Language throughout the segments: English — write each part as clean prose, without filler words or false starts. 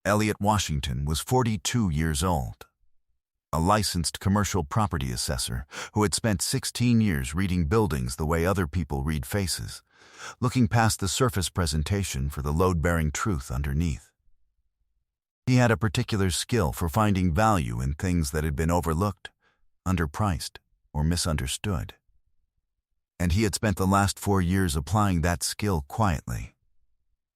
Elliot Washington was 42 years old, a licensed commercial property assessor who had spent 16 years reading buildings the way other people read faces, looking past the surface presentation for the load-bearing truth underneath. He had a particular skill for finding value in things that had been overlooked, underpriced, or misunderstood. And he had spent the last 4 years applying that skill quietly,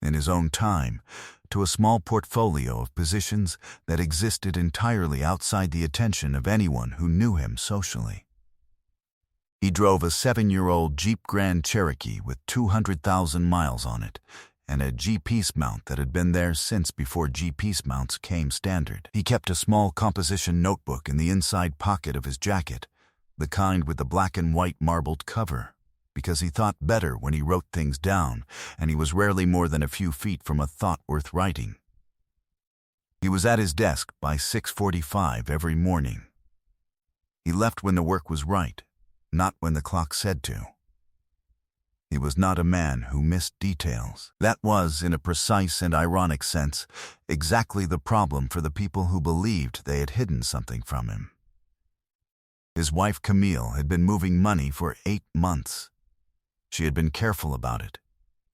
in his own time, to a small portfolio of positions that existed entirely outside the attention of anyone who knew him socially. He drove a 7-year-old Jeep Grand Cherokee with 200,000 miles on it, and a G-piece mount that had been there since before G-piece mounts came standard. He kept a small composition notebook in the inside pocket of his jacket, the kind with the black and white marbled cover, because he thought better when he wrote things down, and he was rarely more than a few feet from a thought worth writing. He was at his desk by 6:45 every morning. He left when the work was right, not when the clock said to. He was not a man who missed details. That was, in a precise and ironic sense, exactly the problem for the people who believed they had hidden something from him. His wife Camille had been moving money for 8 months. She had been careful about it,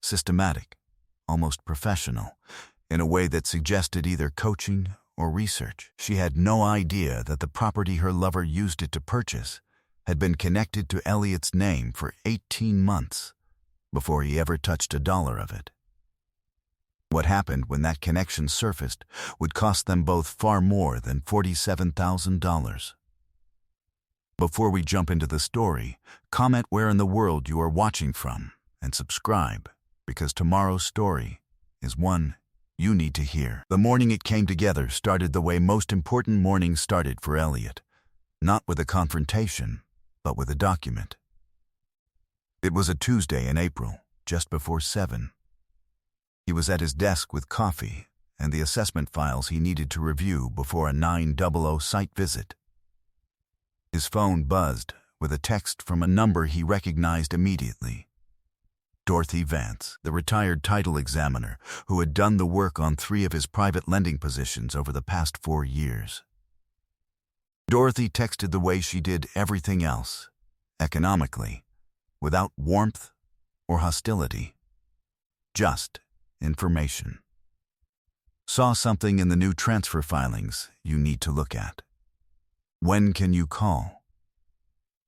systematic, almost professional, in a way that suggested either coaching or research. She had no idea that the property her lover used it to purchase had been connected to Elliot's name for 18 months before he ever touched a dollar of it. What happened when that connection surfaced would cost them both far more than $47,000. Before we jump into the story, comment where in the world you are watching from and subscribe, because tomorrow's story is one you need to hear. The morning it came together started the way most important mornings started for Elliot, not with a confrontation, but with a document. It was a Tuesday in April, just before 7. He was at his desk with coffee and the assessment files he needed to review before a 900 site visit. His phone buzzed with a text from a number he recognized immediately. Dorothy Vance, the retired title examiner who had done the work on 3 of his private lending positions over the past 4 years. Dorothy texted the way she did everything else, economically, without warmth or hostility. Just information. Saw something in the new transfer filings you need to look at. When can you call?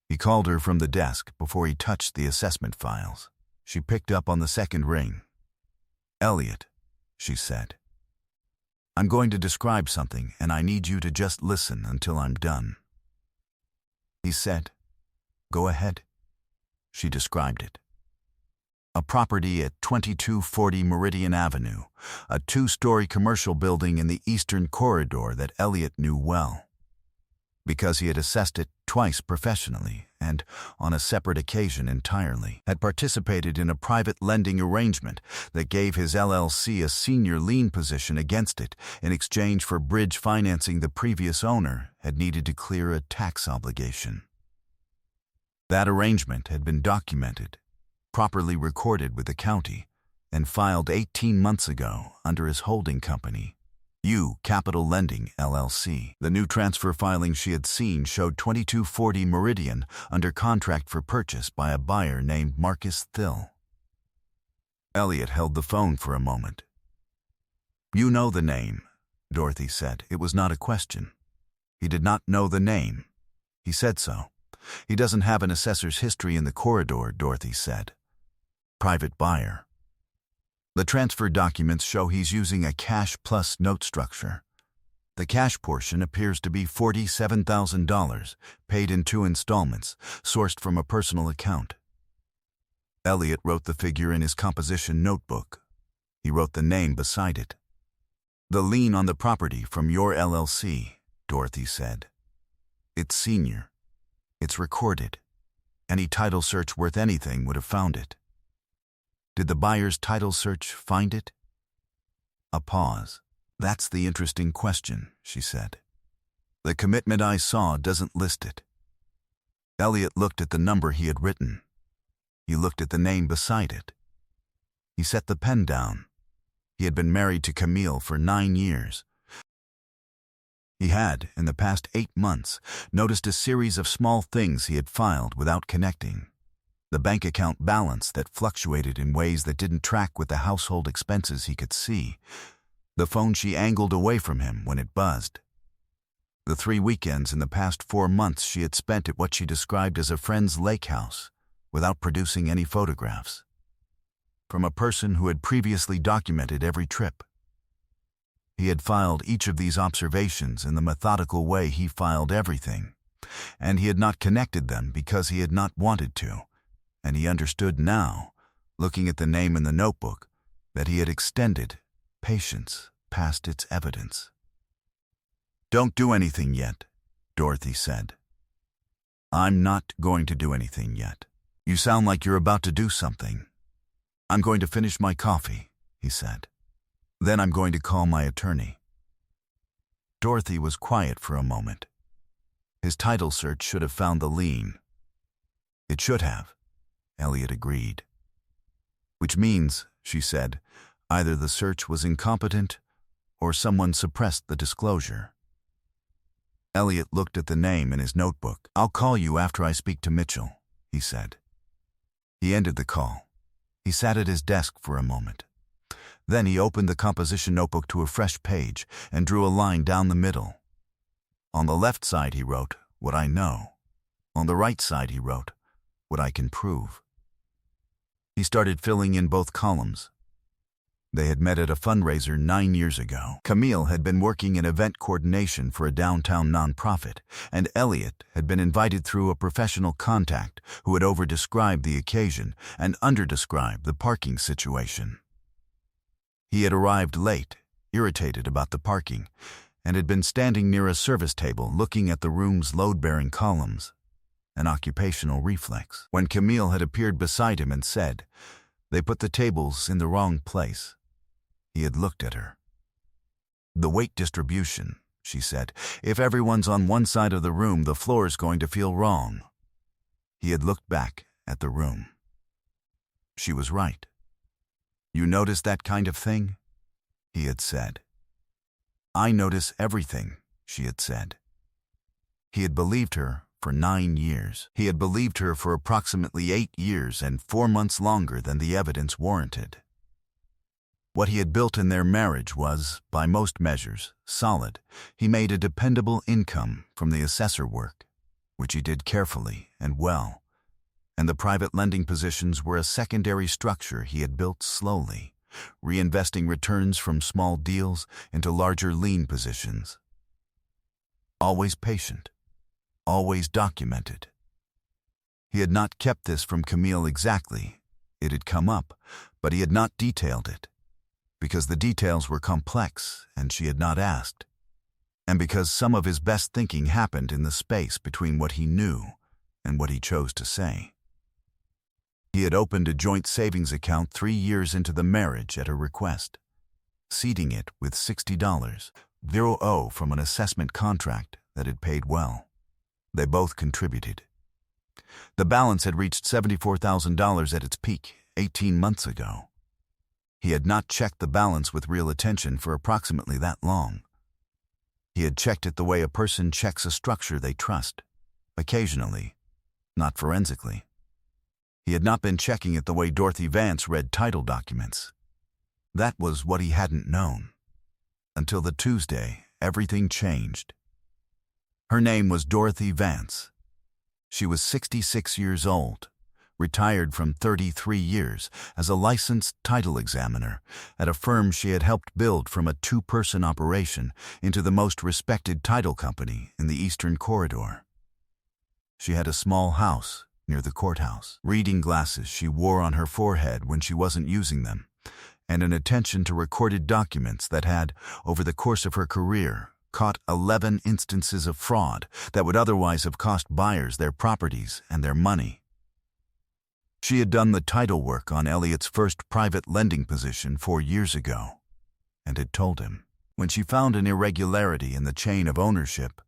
He called her from the desk before he touched the assessment files. She picked up on the second ring. "Elliot," she said. "I'm going to describe something and I need you to just listen until I'm done." He said, "Go ahead." She described it. A property at 2240 Meridian Avenue, a 2-story commercial building in the Eastern Corridor that Elliot knew well, because he had assessed it twice professionally and, on a separate occasion entirely, had participated in a private lending arrangement that gave his LLC a senior lien position against it in exchange for bridge financing the previous owner had needed to clear a tax obligation. That arrangement had been documented, properly recorded with the county, and filed 18 months ago under his holding company, U Capital Lending, LLC. The new transfer filing she had seen showed 2240 Meridian under contract for purchase by a buyer named Marcus Thill. Elliot held the phone for a moment. "You know the name," Dorothy said. It was not a question. He did not know the name. He said so. "He doesn't have an assessor's history in the corridor," Dorothy said. "Private buyer. The transfer documents show he's using a cash plus note structure. The cash portion appears to be $47,000, paid in 2 installments, sourced from a personal account." Elliot wrote the figure in his composition notebook. He wrote the name beside it. "The lien on the property from your LLC," Dorothy said. "It's senior. It's recorded. Any title search worth anything would have found it." "Did the buyer's title search find it?" A pause. "That's the interesting question," she said. "The commitment I saw doesn't list it." Elliot looked at the number he had written. He looked at the name beside it. He set the pen down. He had been married to Camille for 9 years. He had, in the past 8 months, noticed a series of small things he had filed without connecting. The bank account balance that fluctuated in ways that didn't track with the household expenses he could see. The phone she angled away from him when it buzzed. The 3 weekends in the past 4 months she had spent at what she described as a friend's lake house, without producing any photographs. From a person who had previously documented every trip. He had filed each of these observations in the methodical way he filed everything, and he had not connected them because he had not wanted to, and he understood now, looking at the name in the notebook, that he had extended patience past its evidence. "Don't do anything yet," Dorothy said. "I'm not going to do anything yet. You sound like you're about to do something." "I'm going to finish my coffee," he said. "Then I'm going to call my attorney." Dorothy was quiet for a moment. His title search should have found the lien. "It should have," Elliot agreed. "Which means," she said, "either the search was incompetent or someone suppressed the disclosure." Elliot looked at the name in his notebook. "I'll call you after I speak to Mitchell," he said. He ended the call. He sat at his desk for a moment. Then he opened the composition notebook to a fresh page and drew a line down the middle. On the left side he wrote, "What I know." On the right side he wrote, "What I can prove." He started filling in both columns. They had met at a fundraiser 9 years ago. Camille had been working in event coordination for a downtown nonprofit, and Elliot had been invited through a professional contact who had over-described the occasion and under-described the parking situation. He had arrived late, irritated about the parking, and had been standing near a service table looking at the room's load-bearing columns, an occupational reflex, when Camille had appeared beside him and said, "They put the tables in the wrong place." He had looked at her. "The weight distribution," she said. "If everyone's on one side of the room, the floor's going to feel wrong." He had looked back at the room. She was right. "You notice that kind of thing?" he had said. "I notice everything," she had said. He had believed her for 9 years. He had believed her for approximately 8 years and 4 months longer than the evidence warranted. What he had built in their marriage was, by most measures, solid. He made a dependable income from the assessor work, which he did carefully and well, and the private lending positions were a secondary structure he had built slowly, reinvesting returns from small deals into larger lien positions. Always patient, always documented. He had not kept this from Camille exactly. It had come up, but he had not detailed it, because the details were complex and she had not asked, and because some of his best thinking happened in the space between what he knew and what he chose to say. He had opened a joint savings account 3 years into the marriage at her request, seeding it with $60, from an assessment contract that had paid well. They both contributed. The balance had reached $74,000 at its peak 18 months ago. He had not checked the balance with real attention for approximately that long. He had checked it the way a person checks a structure they trust, occasionally, not forensically. He had not been checking it the way Dorothy Vance read title documents. That was what he hadn't known. Until the Tuesday, everything changed. Her name was Dorothy Vance. She was 66 years old, retired from 33 years as a licensed title examiner at a firm she had helped build from a 2-person operation into the most respected title company in the Eastern Corridor. She had a small house near the courthouse, reading glasses she wore on her forehead when she wasn't using them, and an attention to recorded documents that had, over the course of her career, caught 11 instances of fraud that would otherwise have cost buyers their properties and their money. She had done the title work on Elliot's first private lending position 4 years ago, and had told him. When she found an irregularity in the chain of ownership,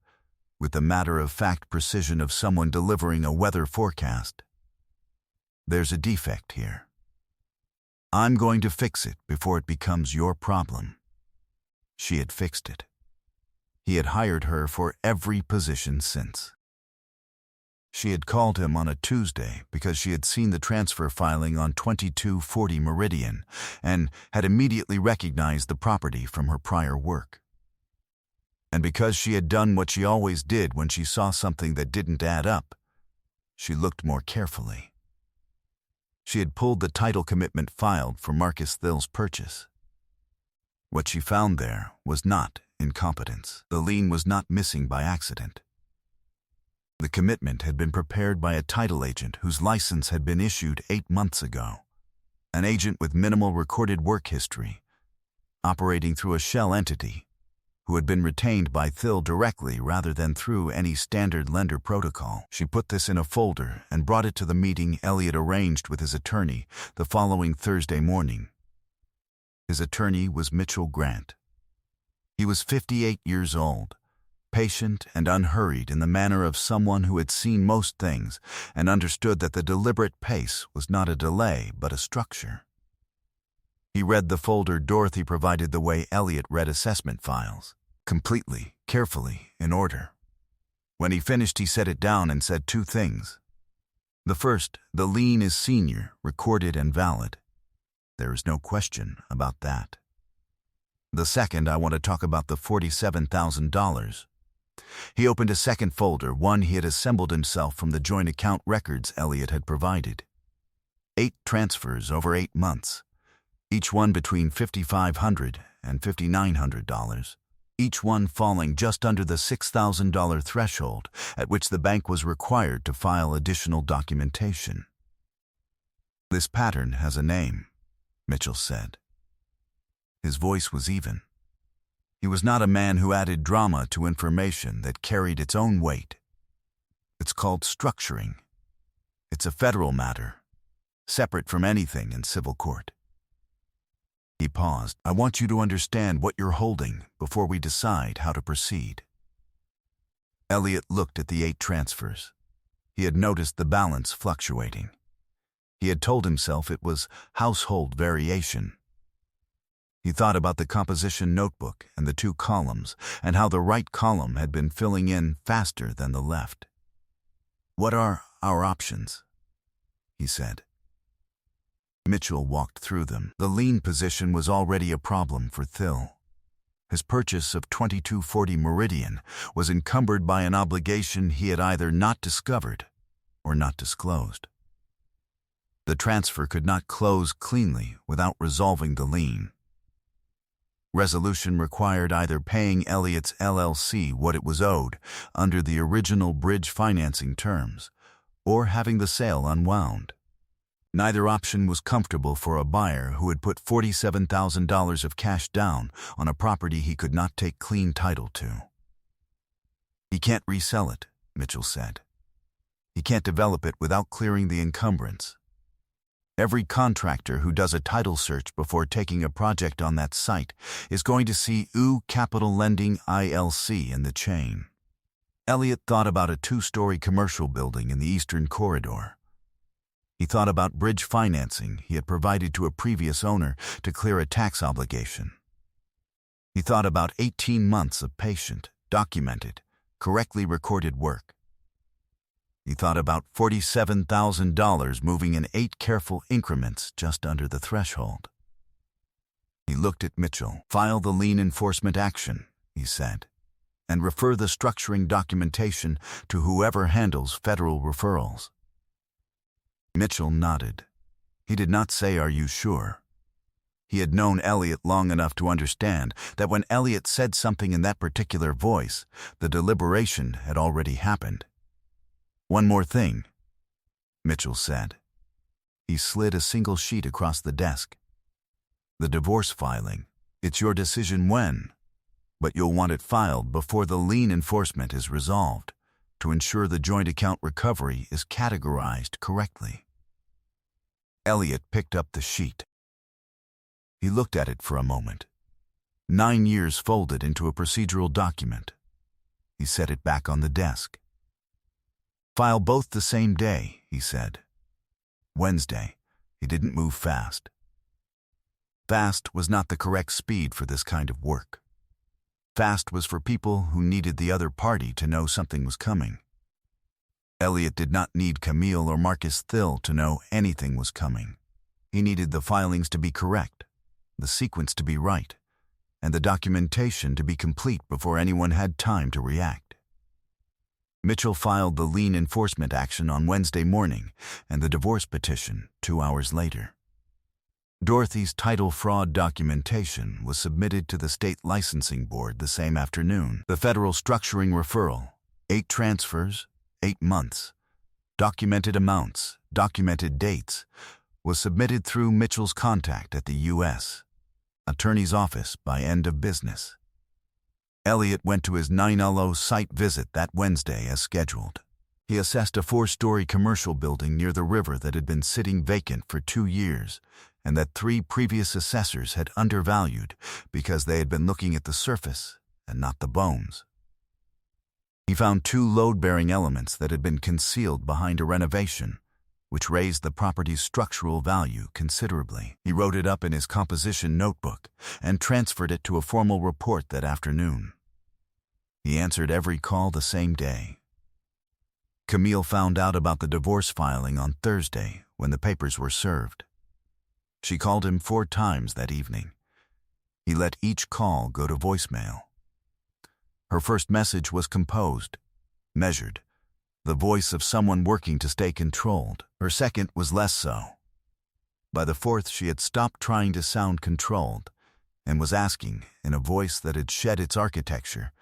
with the matter-of-fact precision of someone delivering a weather forecast, "There's a defect here." I'm going to fix it before it becomes your problem. She had fixed it. He had hired her for every position since. She had called him on a Tuesday because she had seen the transfer filing on 2240 Meridian and had immediately recognized the property from her prior work. And because she had done what she always did when she saw something that didn't add up, she looked more carefully. She had pulled the title commitment filed for Marcus Thill's purchase. What she found there was not incompetence. The lien was not missing by accident. The commitment had been prepared by a title agent whose license had been issued 8 months ago, an agent with minimal recorded work history, operating through a shell entity, who had been retained by Thill directly rather than through any standard lender protocol. She put this in a folder and brought it to the meeting Elliot arranged with his attorney the following Thursday morning. His attorney was Mitchell Grant. He was 58 years old, patient and unhurried in the manner of someone who had seen most things and understood that the deliberate pace was not a delay but a structure. He read the folder Dorothy provided the way Elliot read assessment files, completely, carefully, in order. When he finished, he set it down and said 2 things. The first, the lien is senior, recorded and valid. There is no question about that. The second, I want to talk about the $47,000. He opened a second folder, one he had assembled himself from the joint account records Elliot had provided. 8 transfers over 8 months. Each one between $5,500 and $5,900, each one falling just under the $6,000 threshold at which the bank was required to file additional documentation. This pattern has a name, Mitchell said. His voice was even. He was not a man who added drama to information that carried its own weight. It's called structuring. It's a federal matter, separate from anything in civil court. He paused. I want you to understand what you're holding before we decide how to proceed. Elliot looked at the 8 transfers. He had noticed the balance fluctuating. He had told himself it was household variation. He thought about the composition notebook and the 2 columns and how the right column had been filling in faster than the left. What are our options? He said. Mitchell walked through them. The lien position was already a problem for Thill. His purchase of 2240 Meridian was encumbered by an obligation he had either not discovered or not disclosed. The transfer could not close cleanly without resolving the lien. Resolution required either paying Elliot's LLC what it was owed under the original bridge financing terms or having the sale unwound. Neither option was comfortable for a buyer who had put $47,000 of cash down on a property he could not take clean title to. He can't resell it, Mitchell said. He can't develop it without clearing the encumbrance. Every contractor who does a title search before taking a project on that site is going to see OO Capital Lending ILC in the chain. Elliot thought about a 2-story commercial building in the Eastern Corridor. He thought about bridge financing he had provided to a previous owner to clear a tax obligation. He thought about 18 months of patient, documented, correctly recorded work. He thought about $47,000 moving in 8 careful increments just under the threshold. He looked at Mitchell. File the lien enforcement action, he said, and refer the structuring documentation to whoever handles federal referrals. Mitchell nodded. He did not say, "Are you sure?" He had known Elliot long enough to understand that when Elliot said something in that particular voice, the deliberation had already happened. "One more thing," Mitchell said. He slid a single sheet across the desk. "The divorce filing. It's your decision when, but you'll want it filed before the lien enforcement is resolved, to ensure the joint account recovery is categorized correctly." Elliot picked up the sheet. He looked at it for a moment. 9 years folded into a procedural document. He set it back on the desk. "File both the same day," he said. Wednesday. He didn't move fast. Fast was not the correct speed for this kind of work. Fast was for people who needed the other party to know something was coming. Elliot did not need Camille or Marcus Thill to know anything was coming. He needed the filings to be correct, the sequence to be right, and the documentation to be complete before anyone had time to react. Mitchell filed the lien enforcement action on Wednesday morning and the divorce petition 2 hours later. Dorothy's title fraud documentation was submitted to the state licensing board the same afternoon. The federal structuring referral, 8 transfers, 8 months, documented amounts, documented dates, was submitted through Mitchell's contact at the U.S. Attorney's Office by end of business. Elliot went to his 9LO site visit that Wednesday as scheduled. He assessed a 4-story commercial building near the river that had been sitting vacant for 2 years and that 3 previous assessors had undervalued because they had been looking at the surface and not the bones. He found 2 load-bearing elements that had been concealed behind a renovation, which raised the property's structural value considerably. He wrote it up in his composition notebook and transferred it to a formal report that afternoon. He answered every call the same day. Camille found out about the divorce filing on Thursday when the papers were served. She called him 4 times that evening. He let each call go to voicemail. Her first message was composed, measured, the voice of someone working to stay controlled. Her second was less so. By the 4th, she had stopped trying to sound controlled and was asking, in a voice that had shed its architecture,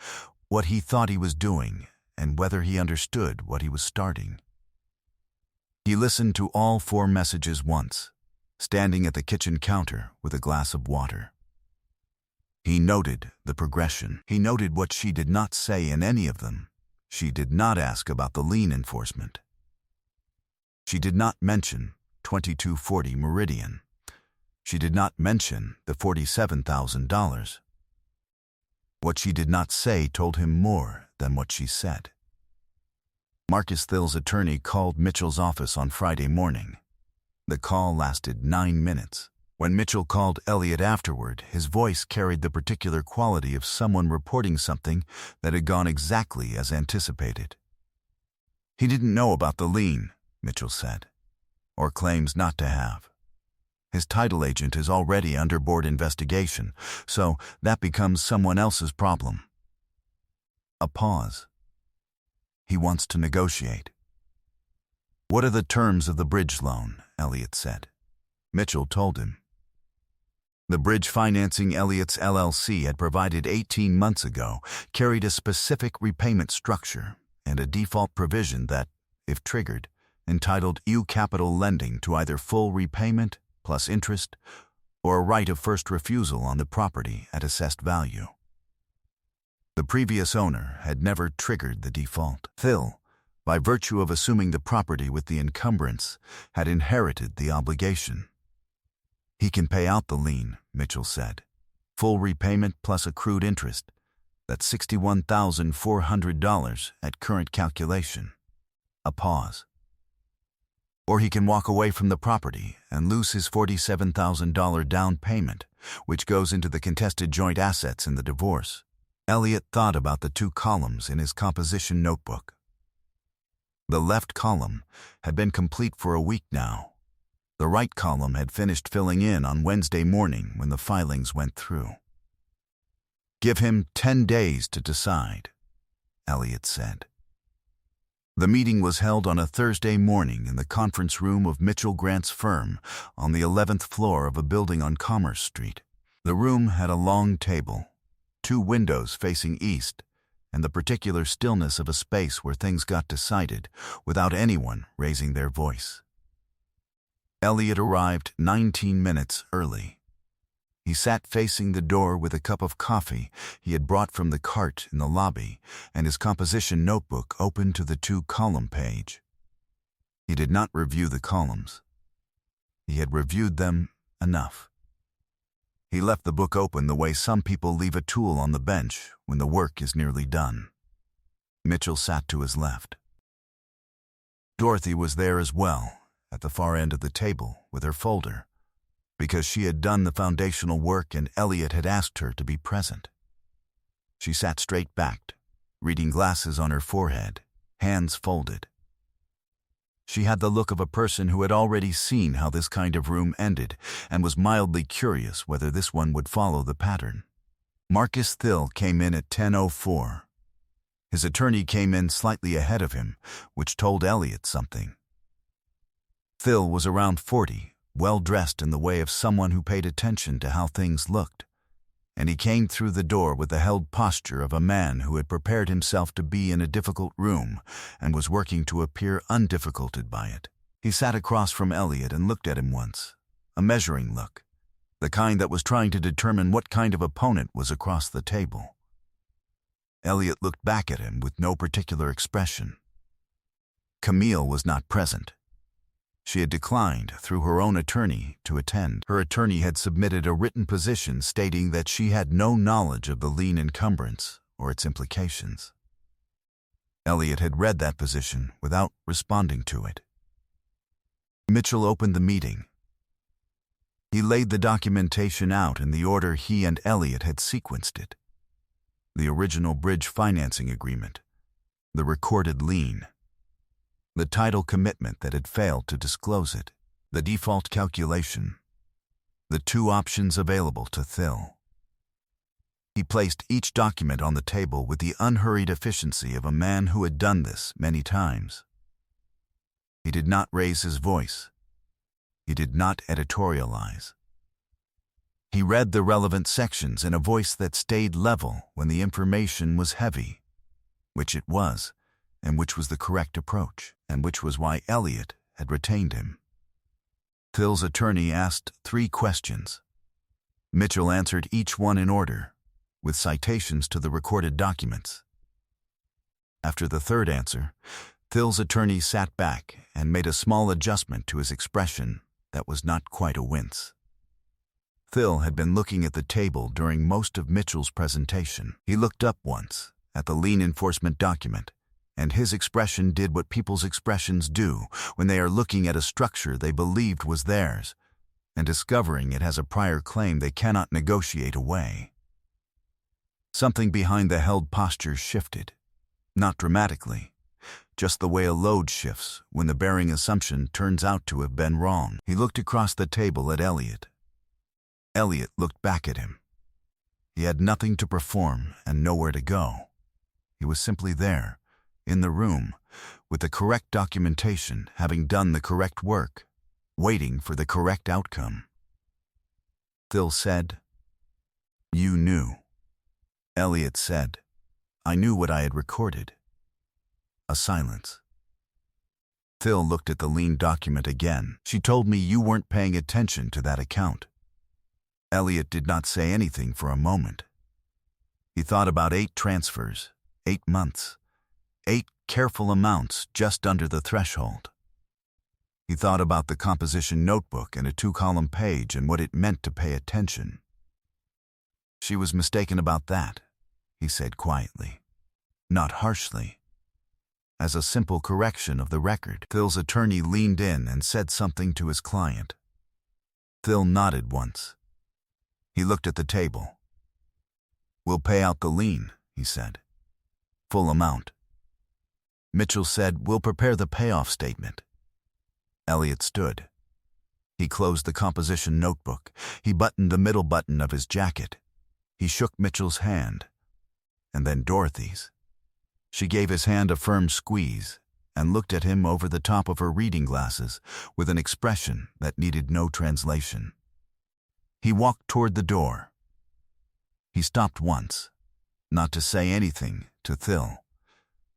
what he thought he was doing and whether he understood what he was starting. He listened to all 4 messages once, standing at the kitchen counter with a glass of water. He noted the progression. He noted what she did not say in any of them. She did not ask about the lien enforcement. She did not mention 2240 Meridian. She did not mention the $47,000. What she did not say told him more than what she said. Marcus Thill's attorney called Mitchell's office on Friday morning. The call lasted 9 minutes. When Mitchell called Elliot afterward, his voice carried the particular quality of someone reporting something that had gone exactly as anticipated. He didn't know about the lien, Mitchell said, or claims not to have. His title agent is already under board investigation, so that becomes someone else's problem. A pause. He wants to negotiate. What are the terms of the bridge loan? Elliot said. Mitchell told him. The bridge financing Elliot's LLC had provided 18 months ago carried a specific repayment structure and a default provision that, if triggered, entitled U Capital Lending to either full repayment plus interest or a right of first refusal on the property at assessed value. The previous owner had never triggered the default. Thill, by virtue of assuming the property with the encumbrance, had inherited the obligation. He can pay out the lien, Mitchell said. Full repayment plus accrued interest. That's $61,400 at current calculation. A pause. Or he can walk away from the property and lose his $47,000 down payment, which goes into the contested joint assets in the divorce. Elliot thought about the 2 columns in his composition notebook. The left column had been complete for a week now. The right column had finished filling in on Wednesday morning when the filings went through. Give him 10 days to decide, Elliot said. The meeting was held on a Thursday morning in the conference room of Mitchell Grant's firm on the 11th floor of a building on Commerce Street. The room had a long table, 2 windows facing east, and the particular stillness of a space where things got decided without anyone raising their voice. Elliot arrived 19 minutes early. He sat facing the door with a cup of coffee he had brought from the cart in the lobby and his composition notebook open to the 2-column page. He did not review the columns. He had reviewed them enough. He left the book open the way some people leave a tool on the bench when the work is nearly done. Mitchell sat to his left. Dorothy was there as well, at the far end of the table with her folder, because she had done the foundational work and Elliot had asked her to be present. She sat straight-backed, reading glasses on her forehead, hands folded. She had the look of a person who had already seen how this kind of room ended and was mildly curious whether this one would follow the pattern. Marcus Thill came in at 10:04. His attorney came in slightly ahead of him, which told Elliot something. Thill was around 40, well-dressed in the way of someone who paid attention to how things looked, and he came through the door with the held posture of a man who had prepared himself to be in a difficult room and was working to appear undifficulted by it. He sat across from Elliot and looked at him once, a measuring look, the kind that was trying to determine what kind of opponent was across the table. Elliot looked back at him with no particular expression. Camille was not present. She had declined, through her own attorney, to attend. Her attorney had submitted a written position stating that she had no knowledge of the lien encumbrance or its implications. Elliot had read that position without responding to it. Mitchell opened the meeting. He laid the documentation out in the order he and Elliot had sequenced it. The original bridge financing agreement, the recorded lien, the title commitment that had failed to disclose it, the default calculation, the two options available to Thill. He placed each document on the table with the unhurried efficiency of a man who had done this many times. He did not raise his voice. He did not editorialize. He read the relevant sections in a voice that stayed level when the information was heavy, which it was, and which was the correct approach, and which was why Elliot had retained him. Thill's attorney asked 3 questions. Mitchell answered each one in order, with citations to the recorded documents. After the third answer, Thill's attorney sat back and made a small adjustment to his expression that was not quite a wince. Thill had been looking at the table during most of Mitchell's presentation. He looked up once at the lien enforcement document, and his expression did what people's expressions do when they are looking at a structure they believed was theirs and discovering it has a prior claim they cannot negotiate away. Something behind the held posture shifted, not dramatically, just the way a load shifts when the bearing assumption turns out to have been wrong. He looked across the table at Elliot. Elliot looked back at him. He had nothing to perform and nowhere to go. He was simply there, in the room, with the correct documentation, having done the correct work, waiting for the correct outcome. Thill said, "You knew." Elliot said, "I knew what I had recorded." A silence. Thill looked at the lien document again. "She told me you weren't paying attention to that account." Elliot did not say anything for a moment. He thought about 8 transfers, 8 months, 8 careful amounts just under the threshold. He thought about the composition notebook and a 2-column page and what it meant to pay attention. "She was mistaken about that," he said quietly, not harshly. As a simple correction of the record, Thill's attorney leaned in and said something to his client. Thill nodded once. He looked at the table. "We'll pay out the lien," he said. "Full amount." Mitchell said, "We'll prepare the payoff statement." Elliot stood. He closed the composition notebook. He buttoned the middle button of his jacket. He shook Mitchell's hand, and then Dorothy's. She gave his hand a firm squeeze and looked at him over the top of her reading glasses with an expression that needed no translation. He walked toward the door. He stopped once, not to say anything to Thill,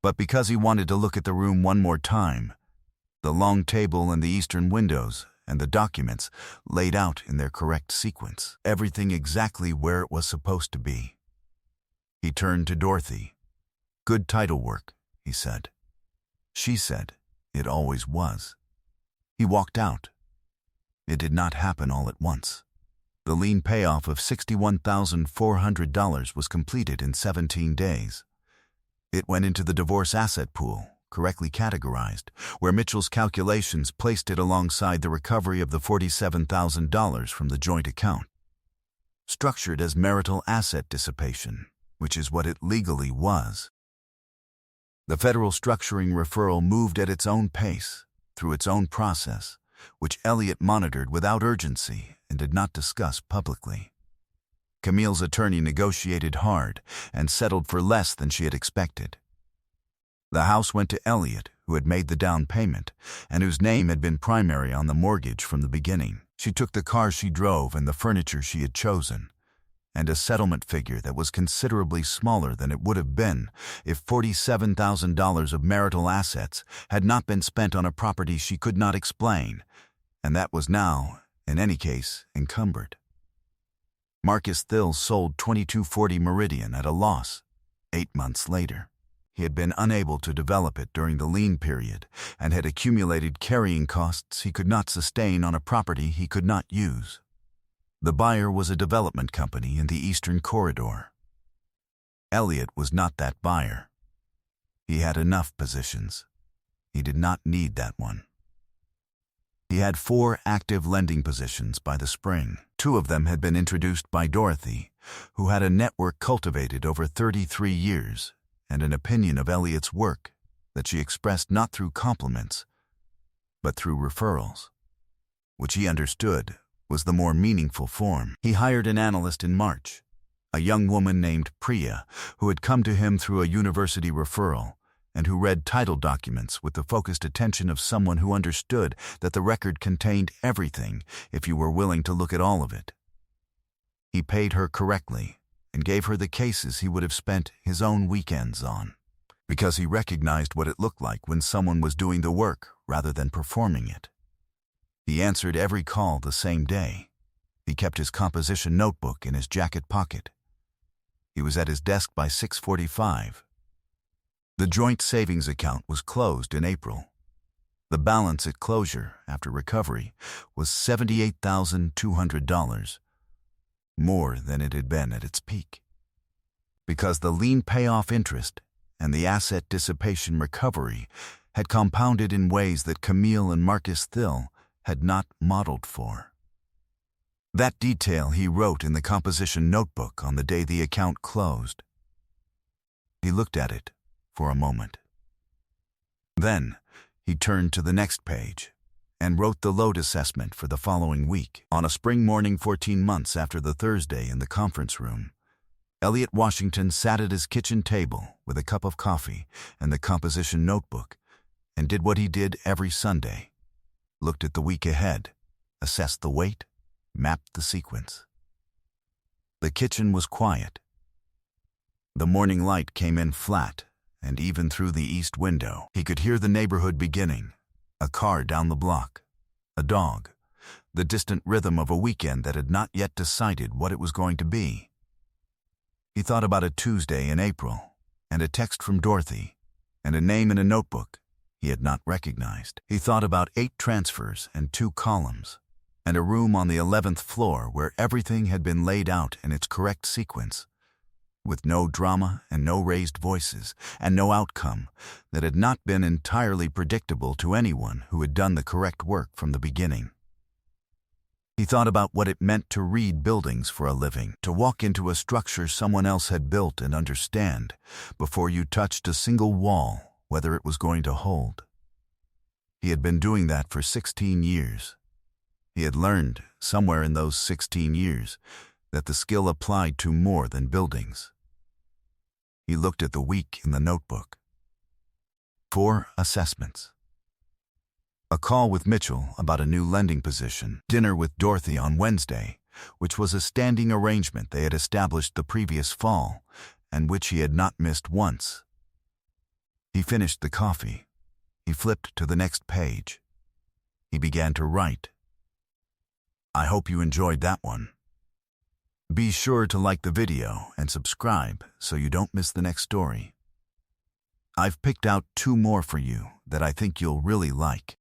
but because he wanted to look at the room one more time, the long table and the eastern windows and the documents laid out in their correct sequence, everything exactly where it was supposed to be. He turned to Dorothy. "Good title work," he said. She said, "It always was." He walked out. It did not happen all at once. The lien payoff of $61,400 was completed in 17 days. It went into the divorce asset pool, correctly categorized, where Mitchell's calculations placed it alongside the recovery of the $47,000 from the joint account. Structured as marital asset dissipation, which is what it legally was. The federal structuring referral moved at its own pace, through its own process, which Elliott monitored without urgency and did not discuss publicly. Camille's attorney negotiated hard and settled for less than she had expected. The house went to Elliott, who had made the down payment and whose name had been primary on the mortgage from the beginning. She took the car she drove and the furniture she had chosen, and a settlement figure that was considerably smaller than it would have been if $47,000 of marital assets had not been spent on a property she could not explain, and that was now, in any case, encumbered. Marcus Thill sold 2240 Meridian at a loss 8 months later. He had been unable to develop it during the lien period and had accumulated carrying costs he could not sustain on a property he could not use. The buyer was a development company in the Eastern Corridor. Elliott was not that buyer. He had enough positions. He did not need that one. He had 4 active lending positions by the spring. 2 of them had been introduced by Dorothy, who had a network cultivated over 33 years and an opinion of Elliott's work that she expressed not through compliments, but through referrals, which he understood was the more meaningful form. He hired an analyst in March, a young woman named Priya, who had come to him through a university referral and who read title documents with the focused attention of someone who understood that the record contained everything if you were willing to look at all of it. He paid her correctly and gave her the cases he would have spent his own weekends on, because he recognized what it looked like when someone was doing the work rather than performing it. He answered every call the same day. He kept his composition notebook in his jacket pocket. He was at his desk by 6:45. The joint savings account was closed in April. The balance at closure, after recovery, was $78,200, more than it had been at its peak. Because the lien payoff interest and the asset dissipation recovery had compounded in ways that Camille and Marcus Thill had not modeled for. That detail he wrote in the composition notebook on the day the account closed. He looked at it for a moment. Then he turned to the next page and wrote the load assessment for the following week. On a spring morning 14 months after the Thursday in the conference room, Elliott Washington sat at his kitchen table with a cup of coffee and the composition notebook and did what he did every Sunday: looked at the week ahead, assessed the weight, mapped the sequence. The kitchen was quiet. The morning light came in flat, and even through the east window, he could hear the neighborhood beginning: a car down the block, a dog, the distant rhythm of a weekend that had not yet decided what it was going to be. He thought about a Tuesday in April, and a text from Dorothy, and a name in a notebook he had not recognized. He thought about 8 transfers and 2 columns, and a room on the 11th floor where everything had been laid out in its correct sequence, with no drama and no raised voices and no outcome that had not been entirely predictable to anyone who had done the correct work from the beginning. He thought about what it meant to read buildings for a living, to walk into a structure someone else had built and understand before you touched a single wall whether it was going to hold. He had been doing that for 16 years. He had learned, somewhere in those 16 years, that the skill applied to more than buildings. He looked at the week in the notebook. 4 assessments. A call with Mitchell about a new lending position. Dinner with Dorothy on Wednesday, which was a standing arrangement they had established the previous fall, and which he had not missed once. He finished the coffee. He flipped to the next page. He began to write. I hope you enjoyed that one. Be sure to like the video and subscribe so you don't miss the next story. I've picked out 2 more for you that I think you'll really like.